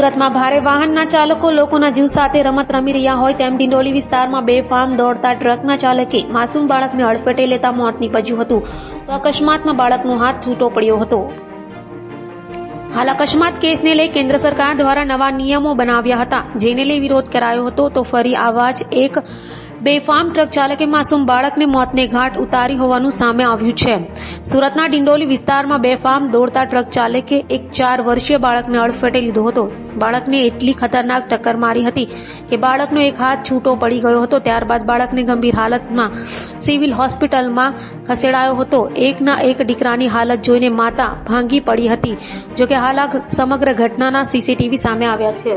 સુરતમાં ભારે વાહનના ચાલકો લોકોના જીવ સાથે રમત રમી રહ્યા હોય તેમ ડિંડોલી વિસ્તારમાં બેફામ દોડતા ટ્રકના ચાલકે માસૂમ બાળકને અડફેટે લેતા મોત નીપજ્યું હતું તો અકસ્માતમાં બાળકનો હાથ છૂટો પડ્યો હતો। હાલ અકસ્માત કેસને લઈ કેન્દ્ર સરકાર દ્વારા નવા નિયમો બનાવ્યા હતા, જેને લઈ વિરોધ કરાયો હતો તો ફરી આવા જ એક બેફામ ટ્રક ચાલકે માસૂમ બાળકને મોતને ઘાટ ઉતારી હોવાનું સામે આવ્યું છે। સુરતના ડિંડોલી વિસ્તારમાં બેફામ દોડતા ટ્રક ચાલકે એક 4 વર્ષીય બાળકને અડફેટે લીધો હતો। બાળકને એટલી ખતરનાક ટક્કર મારી હતી કે બાળકનો એક હાથ છૂટો પડી ગયો હતો। ત્યારબાદ બાળકને ગંભીર હાલતમાં સિવિલ હોસ્પિટલમાં ખસેડાયો હતો। એકના એક દીકરાની હાલત જોઈને માતા ભાંગી પડી હતી। જોકે હાલ સમગ્ર ઘટનાના સીસીટીવી સામે આવ્યા છે।